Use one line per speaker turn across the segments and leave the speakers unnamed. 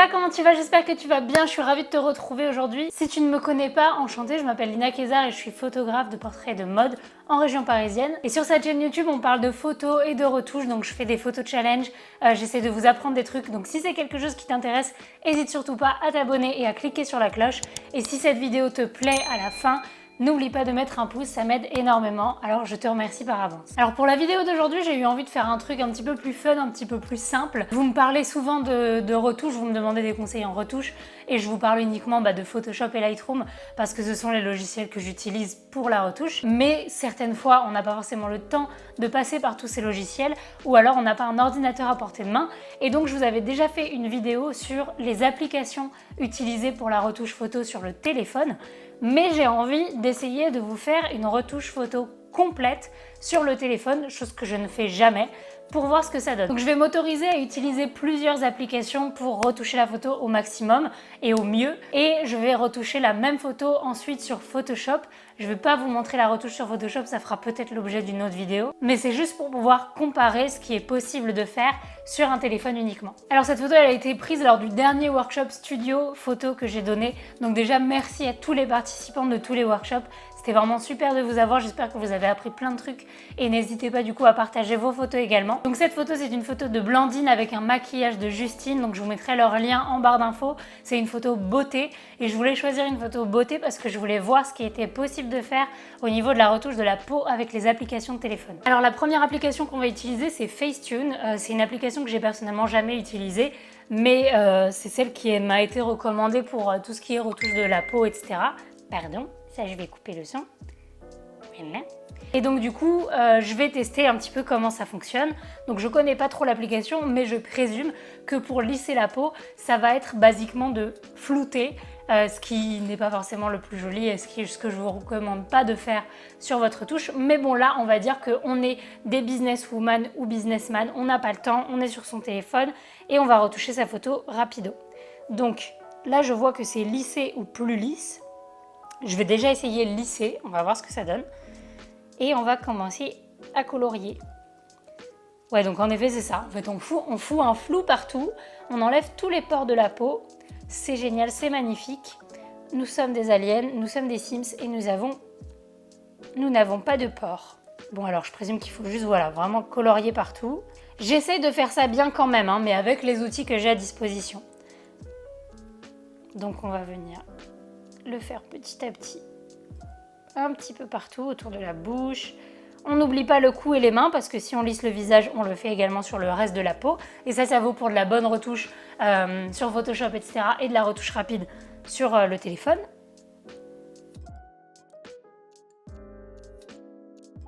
Voilà, comment tu vas? J'espère que tu vas bien, je suis ravie de te retrouver aujourd'hui. Si tu ne me connais pas, enchantée, je m'appelle Lina Kézard et je suis photographe de portraits de mode en région parisienne. Et sur cette chaîne YouTube, on parle de photos et de retouches, donc je fais des photos challenge, j'essaie de vous apprendre des trucs. Donc si c'est quelque chose qui t'intéresse, n'hésite surtout pas à t'abonner et à cliquer sur la cloche. Et si cette vidéo te plaît à la fin, n'oublie pas de mettre un pouce, ça m'aide énormément, alors je te remercie par avance. Alors pour la vidéo d'aujourd'hui, j'ai eu envie de faire un truc un petit peu plus fun, un petit peu plus simple. Vous me parlez souvent de retouches, vous me demandez des conseils en retouche, et je vous parle uniquement de Photoshop et Lightroom, parce que ce sont les logiciels que j'utilise pour la retouche. Mais certaines fois, on n'a pas forcément le temps de passer par tous ces logiciels, ou alors on n'a pas un ordinateur à portée de main, et donc je vous avais déjà fait une vidéo sur les applications utilisées pour la retouche photo sur le téléphone. Mais j'ai envie d'essayer de vous faire une retouche photo complète sur le téléphone, chose que je ne fais jamais, pour voir ce que ça donne. Donc je vais m'autoriser à utiliser plusieurs applications pour retoucher la photo au maximum et au mieux. Et je vais retoucher la même photo ensuite sur Photoshop. Je ne vais pas vous montrer la retouche sur Photoshop, ça fera peut-être l'objet d'une autre vidéo. Mais c'est juste pour pouvoir comparer ce qui est possible de faire sur un téléphone uniquement. Alors cette photo, elle a été prise lors du dernier workshop studio photo que j'ai donné. Donc déjà, merci à tous les participants de tous les workshops. C'était vraiment super de vous avoir, j'espère que vous avez appris plein de trucs et n'hésitez pas du coup à partager vos photos également. Donc cette photo, c'est une photo de Blandine avec un maquillage de Justine, donc je vous mettrai leur lien en barre d'infos. C'est une photo beauté et je voulais choisir une photo beauté parce que je voulais voir ce qui était possible de faire au niveau de la retouche de la peau avec les applications de téléphone. Alors la première application qu'on va utiliser, c'est Facetune. C'est une application que j'ai personnellement jamais utilisée, mais c'est celle qui m'a été recommandée pour tout ce qui est retouche de la peau, etc. Pardon. Ça, je vais couper le son. Voilà. Et donc du coup, je vais tester un petit peu comment ça fonctionne. Donc je connais pas trop l'application, mais je présume que pour lisser la peau, ça va être basiquement de flouter, ce qui n'est pas forcément le plus joli et ce que je vous recommande pas de faire sur votre touche. Mais bon, là, on va dire qu'on est des businesswoman ou businessman, on n'a pas le temps, on est sur son téléphone et on va retoucher sa photo rapido. Donc là, je vois que c'est lissé ou plus lisse. Je vais déjà essayer le lisser, on va voir ce que ça donne. Et on va commencer à colorier. Ouais, donc en effet, c'est ça. En fait, on fout un flou partout. On enlève tous les pores de la peau. C'est génial, c'est magnifique. Nous sommes des aliens, nous sommes des Sims et nous n'avons pas de pores. Bon, alors je présume qu'il faut juste, voilà, vraiment colorier partout. J'essaye de faire ça bien quand même, mais avec les outils que j'ai à disposition. Donc on va venir le faire petit à petit, un petit peu partout autour de la bouche. On n'oublie pas le cou et les mains parce que si on lisse le visage, on le fait également sur le reste de la peau. Et ça vaut pour de la bonne retouche sur Photoshop, etc. et de la retouche rapide sur le téléphone.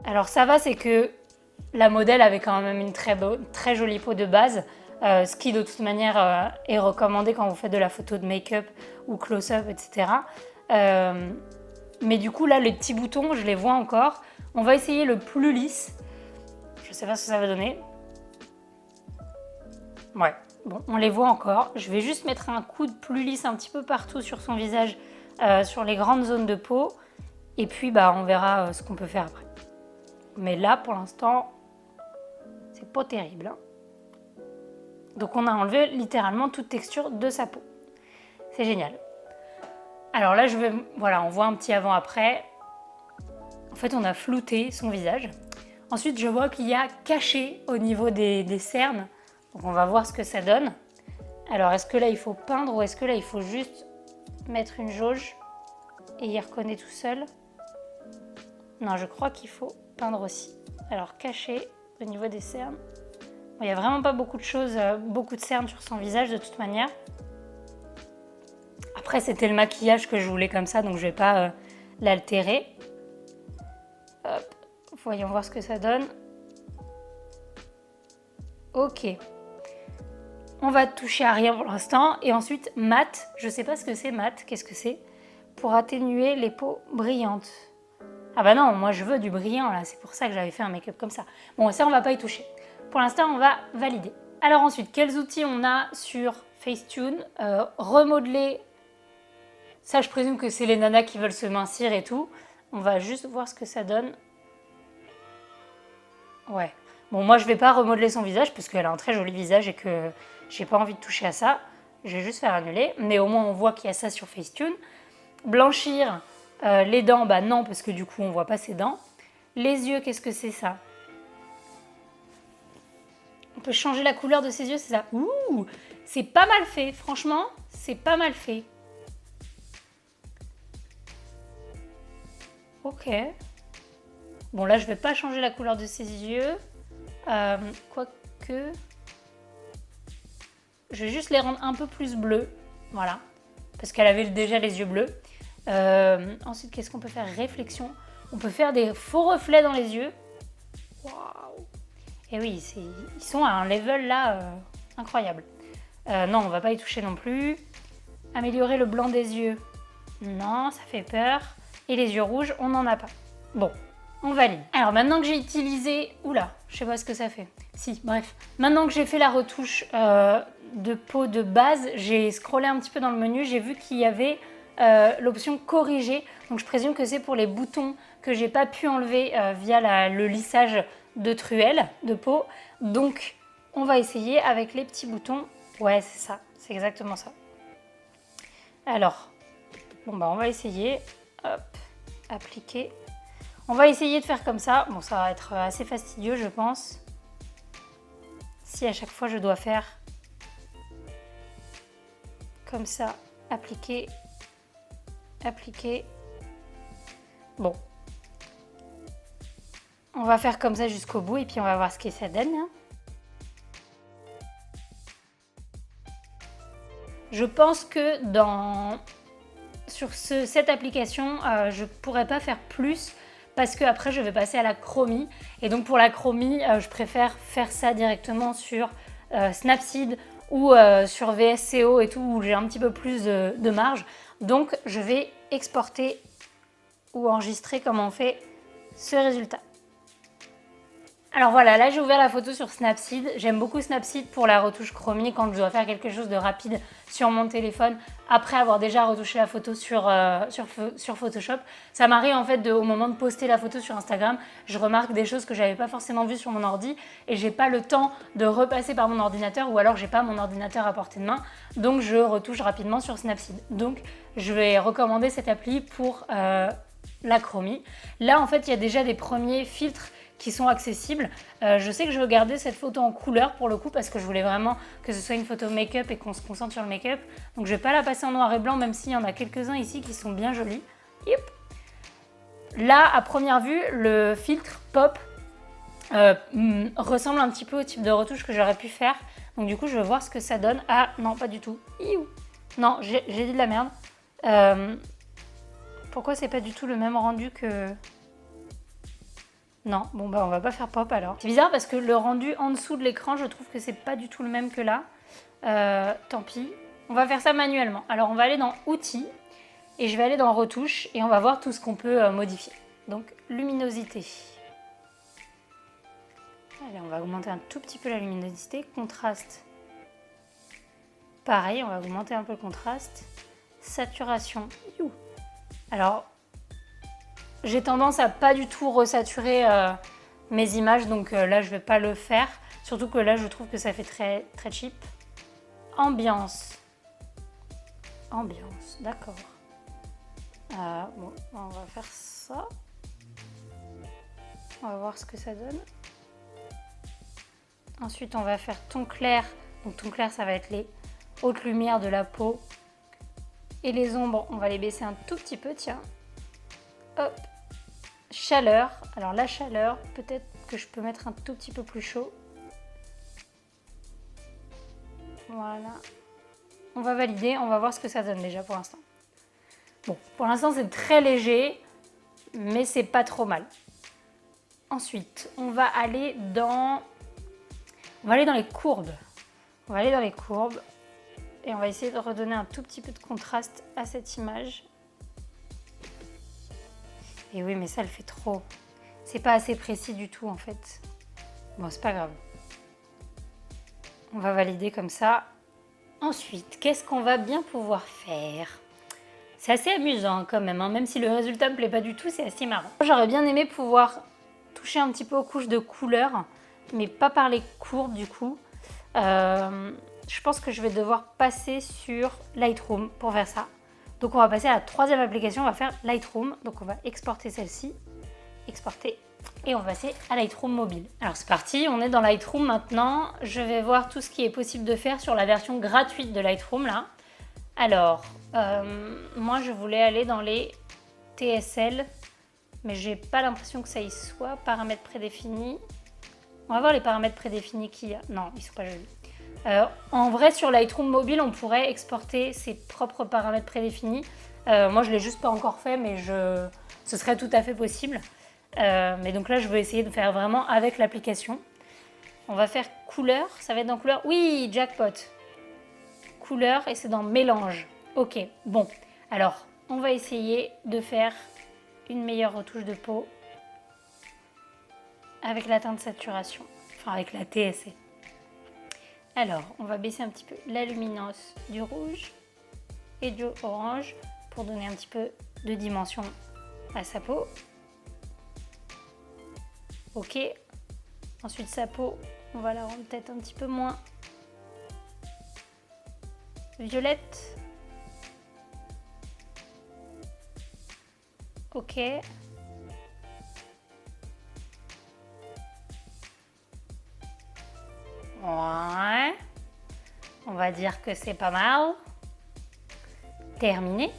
Alors ça va, c'est que la modèle avait quand même une très jolie peau de base. Ce qui de toute manière est recommandé quand vous faites de la photo de make-up ou close-up, etc. Mais du coup là, les petits boutons, je les vois encore. On va essayer le plus lisse. Je sais pas ce que ça va donner. Ouais, bon, on les voit encore. Je vais juste mettre un coup de plus lisse un petit peu partout sur son visage, sur les grandes zones de peau. Et puis on verra ce qu'on peut faire après. Mais là, pour l'instant, c'est pas terrible, hein. Donc on a enlevé littéralement toute texture de sa peau. C'est génial. Alors là, voilà, on voit un petit avant-après. En fait, on a flouté son visage. Ensuite, je vois qu'il y a caché au niveau des cernes. Donc on va voir ce que ça donne. Alors, est-ce que là, il faut peindre ou est-ce que là, il faut juste mettre une jauge et il reconnaît tout seul? Non, je crois qu'il faut peindre aussi. Alors, caché au niveau des cernes. Il n'y a vraiment pas beaucoup de choses, beaucoup de cernes sur son visage de toute manière. Après, c'était le maquillage que je voulais comme ça, donc je ne vais pas l'altérer. Hop, voyons voir ce que ça donne. Ok. On va toucher à rien pour l'instant. Et ensuite, mat. Je ne sais pas ce que c'est, mat. Qu'est-ce que c'est? Pour atténuer les peaux brillantes. Ah bah non, moi je veux du brillant là. C'est pour ça que j'avais fait un make-up comme ça. Bon, ça, on ne va pas y toucher. Pour l'instant, on va valider. Alors ensuite, quels outils on a sur Facetune? Remodeler. Ça, je présume que c'est les nanas qui veulent se mincir et tout. On va juste voir ce que ça donne. Ouais. Bon, moi, je vais pas remodeler son visage parce qu'elle a un très joli visage et que j'ai pas envie de toucher à ça. je vais juste faire annuler, mais au moins on voit qu'il y a ça sur Facetune. Blanchir les dents, bah non, parce que du coup on voit pas ses dents. Les yeux, qu'est-ce que c'est ça? On peut changer la couleur de ses yeux, c'est ça? Ouh, c'est pas mal fait, franchement, c'est pas mal fait. Ok. Bon, là, je vais pas changer la couleur de ses yeux. Quoique... Je vais juste les rendre un peu plus bleus. Voilà. Parce qu'elle avait déjà les yeux bleus. Ensuite, qu'est-ce qu'on peut faire? Réflexion. On peut faire des faux reflets dans les yeux. Waouh! Et oui, ils sont à un level là incroyable. Non, on va pas y toucher non plus. Améliorer le blanc des yeux. Non, ça fait peur. Et les yeux rouges, on n'en a pas. Bon, on valide. Alors maintenant que j'ai utilisé... Oula, je sais pas ce que ça fait. Si, bref. Maintenant que j'ai fait la retouche de peau de base, j'ai scrollé un petit peu dans le menu, j'ai vu qu'il y avait l'option corriger. Donc je présume que c'est pour les boutons que j'ai pas pu enlever via le lissage de truelle de peau. Donc on va essayer avec les petits boutons. Ouais, c'est ça, c'est exactement ça. Alors, bon bah on va essayer. Hop, appliquer. On va essayer de faire comme ça. Bon, ça va être assez fastidieux, je pense. Si à chaque fois je dois faire comme ça, appliquer, appliquer. Bon. On va faire comme ça jusqu'au bout et puis on va voir ce que ça donne. Je pense que sur cette application, je ne pourrais pas faire plus parce qu'après je vais passer à la chromie. Et donc pour la chromie, je préfère faire ça directement sur Snapseed ou sur VSCO et tout, où j'ai un petit peu plus de marge. Donc je vais exporter ou enregistrer comment on fait ce résultat. Alors voilà, là j'ai ouvert la photo sur Snapseed. J'aime beaucoup Snapseed pour la retouche chromie quand je dois faire quelque chose de rapide sur mon téléphone après avoir déjà retouché la photo sur Photoshop. Ça m'arrive en fait au moment de poster la photo sur Instagram, je remarque des choses que j'avais pas forcément vues sur mon ordi et j'ai pas le temps de repasser par mon ordinateur ou alors j'ai pas mon ordinateur à portée de main, donc je retouche rapidement sur Snapseed. Donc je vais recommander cette appli pour la chromie. Là en fait il y a déjà des premiers filtres qui sont accessibles. Je sais que je veux garder cette photo en couleur pour le coup parce que je voulais vraiment que ce soit une photo make-up et qu'on se concentre sur le make-up. Donc je vais pas la passer en noir et blanc même s'il y en a quelques-uns ici qui sont bien jolis. Yep. Là, à première vue, le filtre pop ressemble un petit peu au type de retouche que j'aurais pu faire. Donc du coup, je vais voir ce que ça donne. Ah non, pas du tout. Iou. Non, j'ai dit de la merde. Pourquoi c'est pas du tout le même rendu que... Non, bon bah on va pas faire pop alors. C'est bizarre parce que le rendu en dessous de l'écran, je trouve que c'est pas du tout le même que là. Tant pis. On va faire ça manuellement. Alors on va aller dans outils et je vais aller dans retouche et on va voir tout ce qu'on peut modifier. Donc luminosité. Allez, on va augmenter un tout petit peu la luminosité. Contraste. Pareil, on va augmenter un peu le contraste. Saturation. Youh. Alors... J'ai tendance à pas du tout resaturer mes images, donc là je vais pas le faire. Surtout que là je trouve que ça fait très, très cheap. Ambiance. Ambiance, d'accord. Bon, on va faire ça. On va voir ce que ça donne. Ensuite on va faire ton clair. Donc ton clair ça va être les hautes lumières de la peau. Et les ombres, on va les baisser un tout petit peu, tiens. Hop. Chaleur, alors la chaleur, peut-être que je peux mettre un tout petit peu plus chaud. Voilà. On va valider, on va voir ce que ça donne déjà pour l'instant. Bon, pour l'instant c'est très léger, mais c'est pas trop mal. Ensuite, on va aller dans les courbes. On va aller dans les courbes et on va essayer de redonner un tout petit peu de contraste à cette image. Et oui, mais ça le fait trop. C'est pas assez précis du tout en fait. Bon, c'est pas grave. On va valider comme ça. Ensuite, qu'est-ce qu'on va bien pouvoir faire? C'est assez amusant quand même, hein. Même si le résultat me plaît pas du tout, c'est assez marrant. J'aurais bien aimé pouvoir toucher un petit peu aux couches de couleur, mais pas par les courbes du coup. Je je pense que je vais devoir passer sur Lightroom pour faire ça. Donc on va passer à la troisième application, on va faire Lightroom. Donc on va exporter celle-ci, exporter, et on va passer à Lightroom mobile. Alors c'est parti, on est dans Lightroom maintenant. Je vais voir tout ce qui est possible de faire sur la version gratuite de Lightroom là. Alors, moi je voulais aller dans les TSL, mais j'ai pas l'impression que ça y soit. Paramètres prédéfinis. On va voir les paramètres prédéfinis qu'il y a. Non, ils sont pas jolis. En vrai, sur Lightroom mobile, on pourrait exporter ses propres paramètres prédéfinis. Moi, je ne l'ai juste pas encore fait, mais ce serait tout à fait possible. Mais donc là, je vais essayer de faire vraiment avec l'application. On va faire couleur. Ça va être dans couleur. Oui, jackpot. Couleur et c'est dans mélange. Ok, bon. Alors, on va essayer de faire une meilleure retouche de peau avec la teinte saturation. Enfin, avec la TSC. Alors, on va baisser un petit peu la luminance du rouge et du orange pour donner un petit peu de dimension à sa peau. Ok. Ensuite, sa peau, on va la rendre peut-être un petit peu moins violette. Ok. Ouais. On va dire que c'est pas mal. Terminé.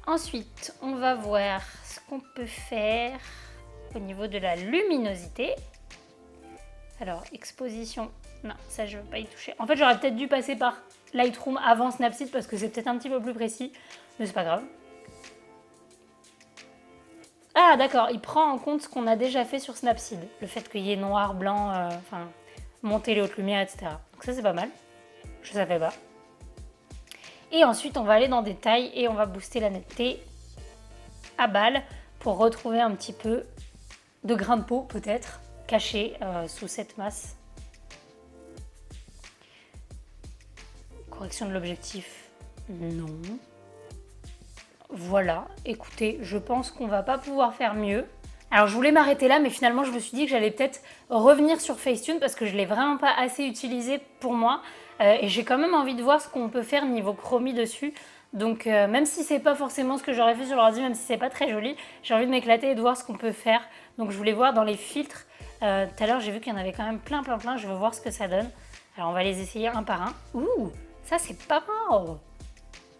Ensuite, on va voir ce qu'on peut faire au niveau de la luminosité. Alors, exposition. Non, ça, je ne veux pas y toucher. En fait, j'aurais peut-être dû passer par Lightroom avant Snapseed parce que c'est peut-être un petit peu plus précis. Mais c'est pas grave. Ah, d'accord. Il prend en compte ce qu'on a déjà fait sur Snapseed. Le fait qu'il y ait noir, blanc, monter les hautes lumières, etc. Donc ça, c'est pas mal. Je savais pas. Et ensuite, on va aller dans détail et on va booster la netteté à balle pour retrouver un petit peu de grain de peau, peut-être, caché sous cette masse. Correction de l'objectif, non. Voilà, écoutez, je pense qu'on va pas pouvoir faire mieux. Alors je voulais m'arrêter là, mais finalement je me suis dit que j'allais peut-être revenir sur Facetune parce que je ne l'ai vraiment pas assez utilisé pour moi. Et j'ai quand même envie de voir ce qu'on peut faire niveau chromie dessus. Donc même si c'est pas forcément ce que j'aurais fait sur l'ordi, même si c'est pas très joli, j'ai envie de m'éclater et de voir ce qu'on peut faire. Donc je voulais voir dans les filtres. Tout à l'heure j'ai vu qu'il y en avait quand même plein. Je veux voir ce que ça donne. Alors on va les essayer un par un. Ouh, ça c'est pas mal.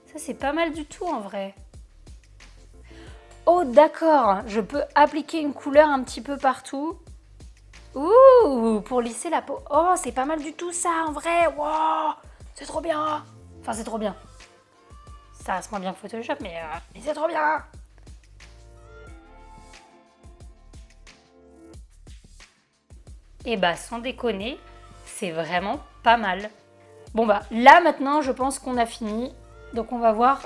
Ça c'est pas mal du tout en vrai. Oh d'accord, je peux appliquer une couleur un petit peu partout. Ouh, pour lisser la peau. Oh, c'est pas mal du tout ça en vrai. Wow, c'est trop bien. Enfin, c'est trop bien. Ça reste moins bien que Photoshop, mais c'est trop bien. Et bah, sans déconner, c'est vraiment pas mal. Bon bah, là maintenant, je pense qu'on a fini. Donc on va voir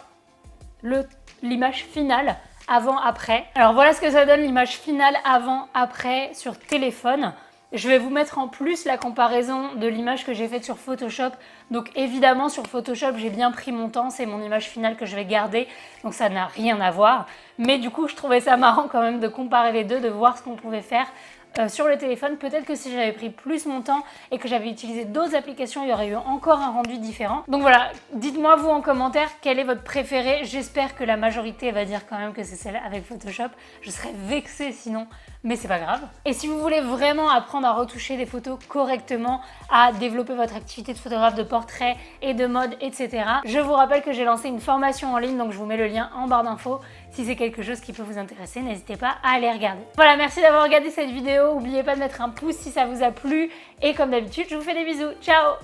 l'image finale. Avant-après. Alors voilà ce que ça donne l'image finale avant-après sur téléphone. Je vais vous mettre en plus la comparaison de l'image que j'ai faite sur Photoshop. Donc évidemment sur Photoshop j'ai bien pris mon temps, c'est mon image finale que je vais garder. Donc ça n'a rien à voir. Mais du coup je trouvais ça marrant quand même de comparer les deux, de voir ce qu'on pouvait faire. Sur le téléphone, peut-être que si j'avais pris plus mon temps et que j'avais utilisé d'autres applications, il y aurait eu encore un rendu différent. Donc voilà, dites-moi vous en commentaire quel est votre préféré. J'espère que la majorité va dire quand même que c'est celle avec Photoshop. Je serais vexée sinon, mais c'est pas grave. Et si vous voulez vraiment apprendre à retoucher des photos correctement, à développer votre activité de photographe de portrait et de mode, etc. Je vous rappelle que j'ai lancé une formation en ligne, donc je vous mets le lien en barre d'infos. Si c'est quelque chose qui peut vous intéresser, n'hésitez pas à aller regarder. Voilà, merci d'avoir regardé cette vidéo. N'oubliez pas de mettre un pouce si ça vous a plu. Et comme d'habitude, je vous fais des bisous. Ciao!